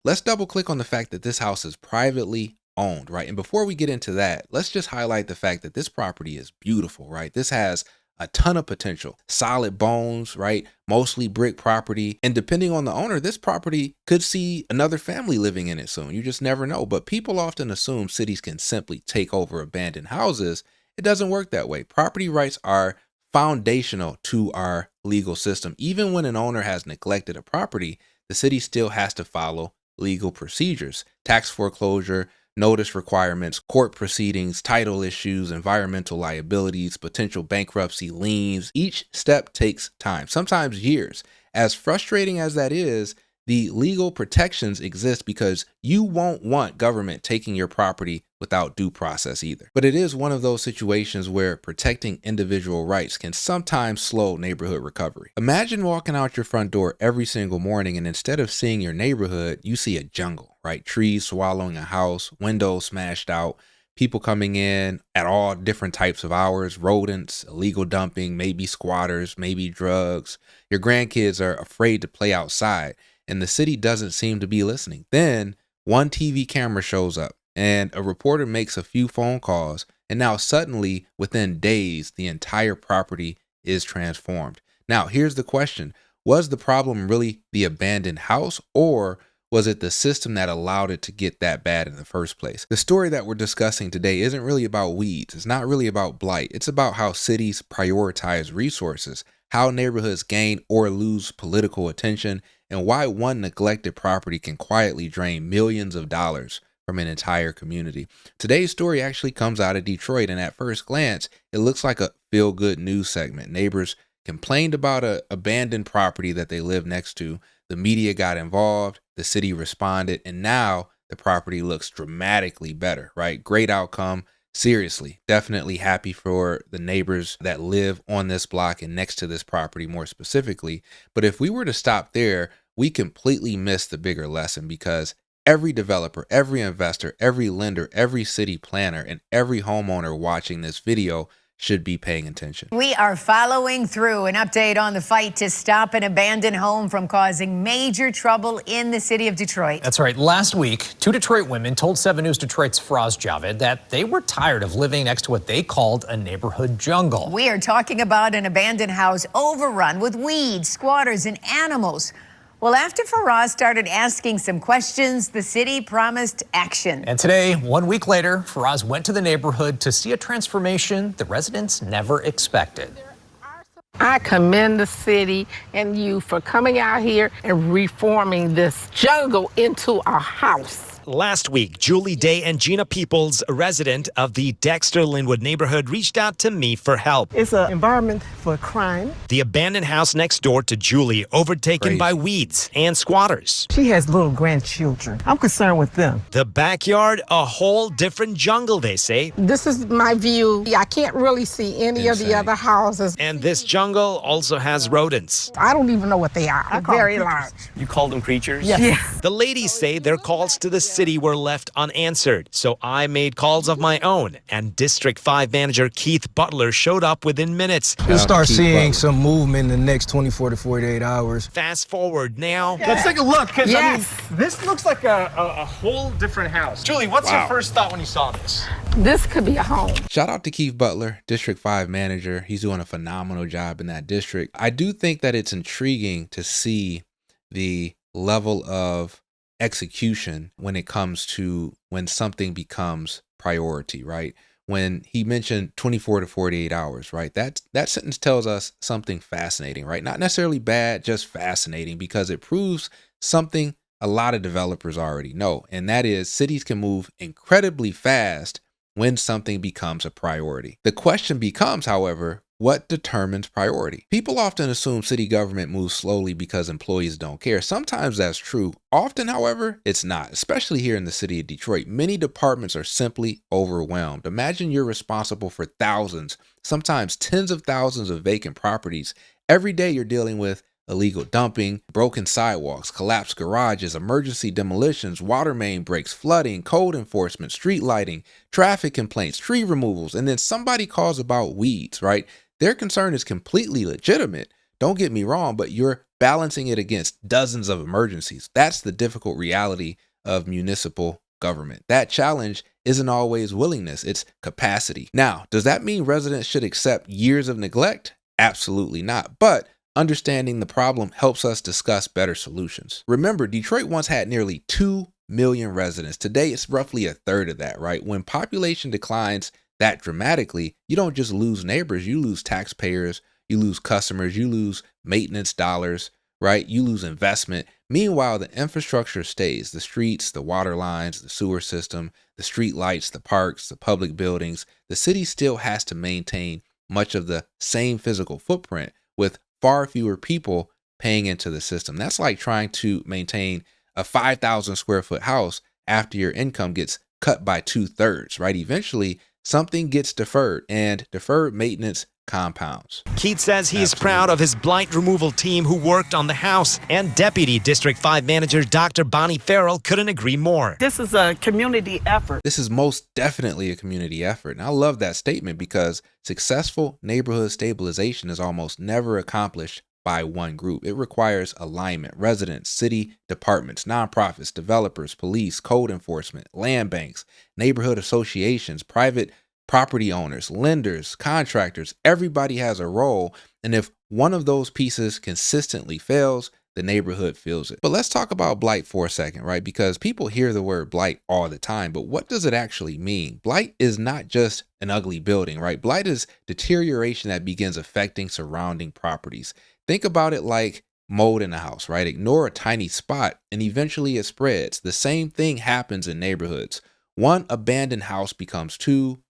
Let's double click on the fact that this house is privately owned, right? And before we get into that, let's just highlight the fact that this property is beautiful, right? This has a ton of potential, solid bones, right? Mostly brick property. And depending on the owner, this property could see another family living in it soon. You just never know. But people often assume cities can simply take over abandoned houses. It doesn't work that way. Property rights are foundational to our legal system. Even when an owner has neglected a property, the city still has to follow legal procedures, tax foreclosure, notice requirements, court proceedings, title issues, environmental liabilities, potential bankruptcy, liens. Each step takes time, sometimes years. As frustrating as that is, the legal protections exist because you won't want government taking your property without due process either. But it is one of those situations where protecting individual rights can sometimes slow neighborhood recovery. Imagine walking out your front door every single morning and instead of seeing your neighborhood, you see a jungle, right? Trees swallowing a house, windows smashed out, people coming in at all different types of hours, rodents, illegal dumping, maybe squatters, maybe drugs. Your grandkids are afraid to play outside, and the city doesn't seem to be listening. Then one TV camera shows up and a reporter makes a few phone calls, and now suddenly within days, the entire property is transformed. Now, here's the question. Was the problem really the abandoned house, or was it the system that allowed it to get that bad in the first place? The story that we're discussing today isn't really about weeds. It's not really about blight. It's about how cities prioritize resources, how neighborhoods gain or lose political attention, and why one neglected property can quietly drain millions of dollars from an entire community. Today's story actually comes out of Detroit, and at first glance, it looks like a feel-good news segment. Neighbors complained about an abandoned property that they live next to. The media got involved, the city responded, and now the property looks dramatically better, right? Great outcome. Seriously, definitely happy for the neighbors that live on this block and next to this property more specifically. But if we were to stop there, we completely miss the bigger lesson, because every developer, every investor, every lender, every city planner, and every homeowner watching this video should be paying attention. We are following through. An update on the fight to stop an abandoned home from causing major trouble in the city of Detroit. That's right. Last week, 2 Detroit women told 7 News Detroit's Faraz Javed that they were tired of living next to what they called a neighborhood jungle. We are talking about an abandoned house overrun with weeds, squatters, and animals. Well, after Faraz started asking some questions, the city promised action. And today, 1 week later, Faraz went to the neighborhood to see a transformation the residents never expected. I commend the city and you for coming out here and reforming this jungle into a house. Last week, Julie Day and Gina Peoples, a resident of the Dexter-Linwood neighborhood, reached out to me for help. It's an environment for crime. The abandoned house next door to Julie, overtaken by weeds and squatters. She has little grandchildren. I'm concerned with them. The backyard, a whole different jungle, they say. This is my view. I can't really see any of the other houses. And this jungle also has rodents. I don't even know what they are. They're very large. You call them creatures? Yes. The ladies say their calls to the city were left unanswered, so I made calls of my own, and District 5 Manager Keith Butler showed up within minutes. You'll start seeing some movement in the next 24 to 48 hours. Fast forward now. Let's take a look, because Yes. I mean, this looks like a whole different house. Julie, what's your first thought when you saw this? This could be a home. Shout out to Keith Butler, District 5 Manager. He's doing a phenomenal job in that district. I do think that it's intriguing to see the level of execution when it comes to when something becomes priority, right? When he mentioned 24 to 48 hours, right? That sentence tells us something fascinating, right? Not necessarily bad, just fascinating, because it proves something a lot of developers already know, and that is cities can move incredibly fast when something becomes a priority. The question becomes, however, what determines priority? People often assume city government moves slowly because employees don't care. Sometimes that's true. Often, however, it's not, especially here in the city of Detroit. Many departments are simply overwhelmed. Imagine you're responsible for thousands, sometimes tens of thousands of vacant properties. Every day you're dealing with illegal dumping, broken sidewalks, collapsed garages, emergency demolitions, water main breaks, flooding, code enforcement, street lighting, traffic complaints, tree removals, and then somebody calls about weeds, right? Their concern is completely legitimate. Don't get me wrong, but your balancing it against dozens of emergencies. That's the difficult reality of municipal government. That challenge isn't always willingness, it's capacity. Now, does that mean residents should accept years of neglect? Absolutely not. But understanding the problem helps us discuss better solutions. Remember, Detroit once had nearly 2 million residents. Today, it's roughly a third of that, right? When population declines that dramatically, you don't just lose neighbors, you lose taxpayers, you lose customers, you lose maintenance dollars, right? You lose investment. Meanwhile, the infrastructure stays, the streets, the water lines, the sewer system, the street lights, the parks, the public buildings. The city still has to maintain much of the same physical footprint with far fewer people paying into the system. That's like trying to maintain a 5,000 square foot house after your income gets cut by 2/3, right? Eventually, something gets deferred, and deferred maintenance compounds. Keith says he is proud of his blight removal team who worked on the house, and Deputy District 5 Manager Dr. Bonnie Farrell couldn't agree more. This is a community effort. This is most definitely a community effort. And I love that statement because successful neighborhood stabilization is almost never accomplished by one group. It requires alignment. Residents, city departments, nonprofits, developers, police, code enforcement, land banks, neighborhood associations, private property owners, lenders, contractors. Everybody has a role. And if one of those pieces consistently fails, the neighborhood feels it. But let's talk about blight for a second, right? Because people hear the word blight all the time, but what does it actually mean? Blight is not just an ugly building, right? Blight is deterioration that begins affecting surrounding properties. Think about it like mold in a house, right? Ignore a tiny spot and eventually it spreads. The same thing happens in neighborhoods. One abandoned house becomes two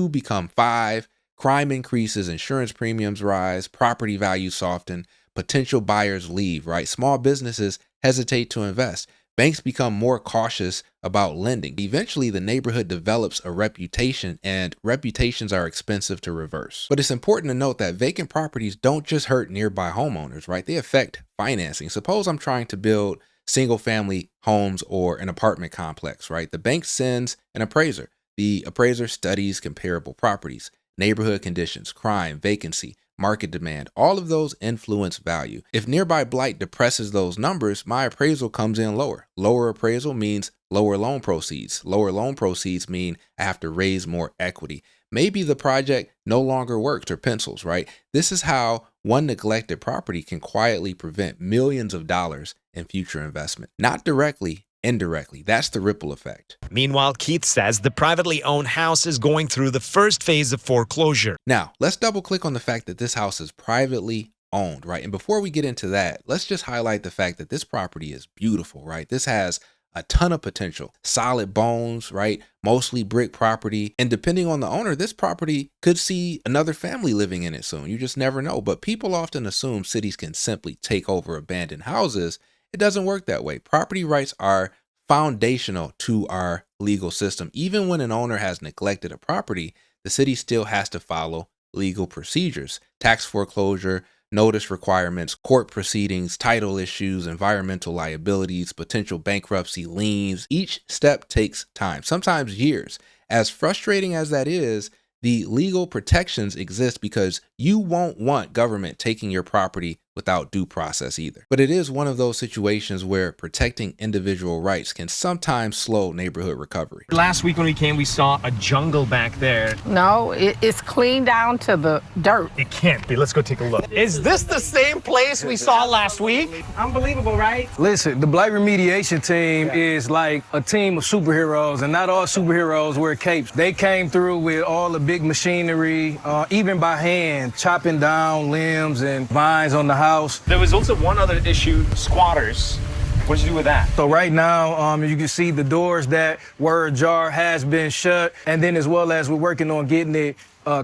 become 5, crime increases, insurance premiums rise, property values soften, potential buyers leave, right? Small businesses hesitate to invest. Banks become more cautious about lending. Eventually, the neighborhood develops a reputation, and reputations are expensive to reverse. But it's important to note that vacant properties don't just hurt nearby homeowners, right? They affect financing. Suppose I'm trying to build single-family homes or an apartment complex, right? The bank sends an appraiser. The appraiser studies comparable properties, neighborhood conditions, crime, vacancy, market demand. All of those influence value. If nearby blight depresses those numbers, my appraisal comes in lower. Lower appraisal means lower loan proceeds. Lower loan proceeds mean I have to raise more equity. Maybe the project no longer works or pencils, right? This is how one neglected property can quietly prevent millions of dollars in future investment. Not directly, indirectly. That's the ripple effect. Meanwhile, Keith says the privately owned house is going through the first phase of foreclosure. Now, let's double click on the fact that this house is privately owned, right? And before we get into that, let's just highlight the fact that this property is beautiful, right? This has a ton of potential, solid bones, right? Mostly brick property. And depending on the owner, this property could see another family living in it soon. You just never know. But people often assume cities can simply take over abandoned houses. It doesn't work that way. Property rights are foundational to our legal system. Even when an owner has neglected a property, the city still has to follow legal procedures, tax foreclosure, notice requirements, court proceedings, title issues, environmental liabilities, potential bankruptcy, liens. Each step takes time, sometimes years. As frustrating as that is, the legal protections exist because you won't want government taking your property without due process either. But it is one of those situations where protecting individual rights can sometimes slow neighborhood recovery. Last week when we came, we saw a jungle back there. No, it's clean down to the dirt. It can't be. Let's go take a look. Is this the same place we saw last week? Unbelievable, right? Listen, the blight remediation team is like a team of superheroes, and not all superheroes wear capes. They came through with all the big machinery, even by hand, chopping down limbs and vines on the house. There was also one other issue, squatters. What did you do with that? So right now, you can see the doors that were ajar has been shut, and then as well as we're working on getting it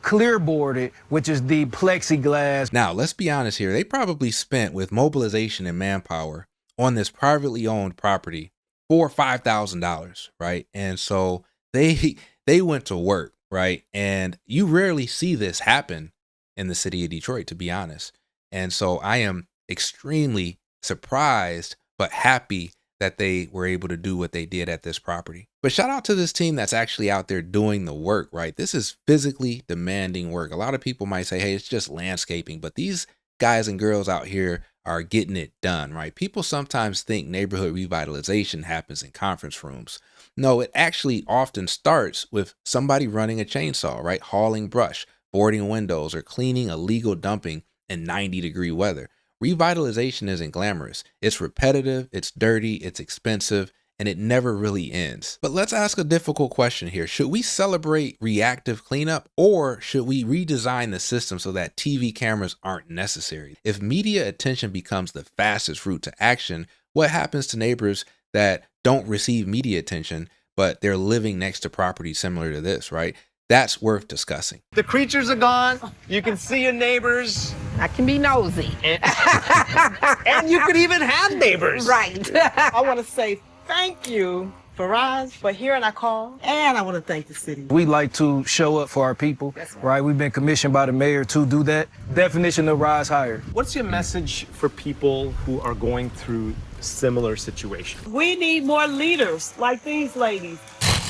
clear boarded, which is the plexiglass. Now, let's be honest here. They probably spent, with mobilization and manpower, on this privately owned property $4,000 or $5,000, right? And so they went to work, right? And you rarely see this happen in the city of Detroit, to be honest. And so I am extremely surprised but happy that they were able to do what they did at this property. But shout out to this team that's actually out there doing the work, right? This is physically demanding work. A lot of people might say, hey, it's just landscaping, but these guys and girls out here are getting it done, right? People sometimes think neighborhood revitalization happens in conference rooms. No, it actually often starts with somebody running a chainsaw, right? Hauling brush, boarding windows, or cleaning illegal dumping in 90-degree weather. Revitalization isn't glamorous. It's repetitive, it's dirty, it's expensive, and it never really ends. But let's ask a difficult question here. Should we celebrate reactive cleanup, or should we redesign the system so that TV cameras aren't necessary? If media attention becomes the fastest route to action, what happens to neighbors that don't receive media attention, but they're living next to property similar to this, right? That's worth discussing. The creatures are gone. You can see your neighbors. I can be nosy. And you could even have neighbors. Right. I want to say thank you, Faraz, for hearing our call. And I want to thank the city. We like to show up for our people, right? We've been commissioned by the mayor to do that. Definition of rise higher. What's your message for people who are going through similar situations? We need more leaders like these ladies.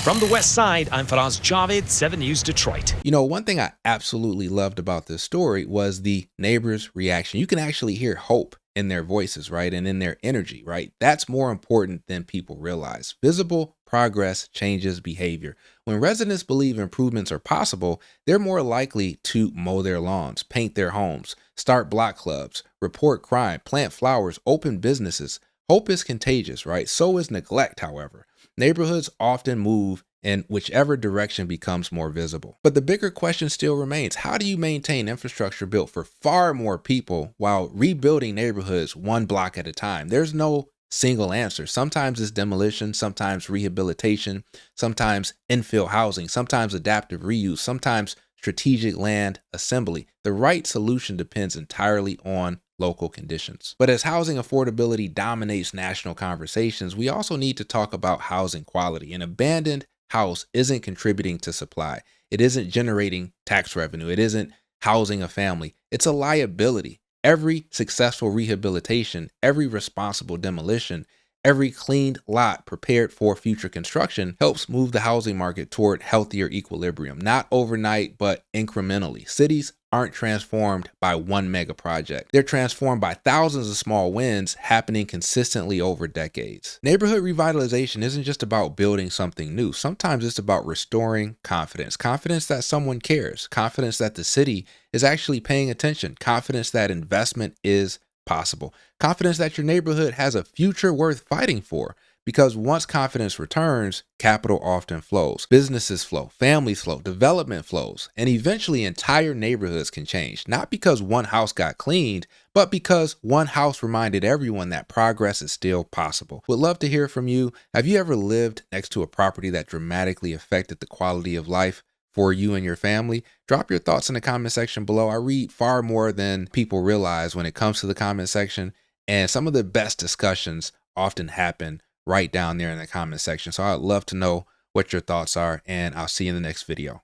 From the West Side, I'm Faraz Javed, 7 News Detroit. You know, one thing I absolutely loved about this story was the neighbors' reaction. You can actually hear hope in their voices, right? And in their energy, right? That's more important than people realize. Visible progress changes behavior. When residents believe improvements are possible, they're more likely to mow their lawns, paint their homes, start block clubs, report crime, plant flowers, open businesses. Hope is contagious, right? So is neglect, however. Neighborhoods often move in whichever direction becomes more visible. But the bigger question still remains: how do you maintain infrastructure built for far more people while rebuilding neighborhoods one block at a time? There's no single answer. Sometimes it's demolition, sometimes rehabilitation, sometimes infill housing, sometimes adaptive reuse, sometimes strategic land assembly. The right solution depends entirely on local conditions. But as housing affordability dominates national conversations, we also need to talk about housing quality. An abandoned house isn't contributing to supply. It isn't generating tax revenue. It isn't housing a family. It's a liability. Every successful rehabilitation, every responsible demolition, every cleaned lot prepared for future construction helps move the housing market toward healthier equilibrium, not overnight, but incrementally. Cities aren't transformed by one mega project. They're transformed by thousands of small wins happening consistently over decades. Neighborhood revitalization isn't just about building something new. Sometimes it's about restoring confidence. Confidence that someone cares. Confidence that the city is actually paying attention. Confidence that investment is possible. Confidence that your neighborhood has a future worth fighting for. Because once confidence returns, capital often flows. Businesses flow, families flow, development flows, and eventually entire neighborhoods can change. Not because one house got cleaned, but because one house reminded everyone that progress is still possible. Would love to hear from you. Have you ever lived next to a property that dramatically affected the quality of life for you and your family? Drop your thoughts in the comment section below. I read far more than people realize when it comes to the comment section, and some of the best discussions often happen right down there in the comment section. So I'd love to know what your thoughts are, and I'll see you in the next video.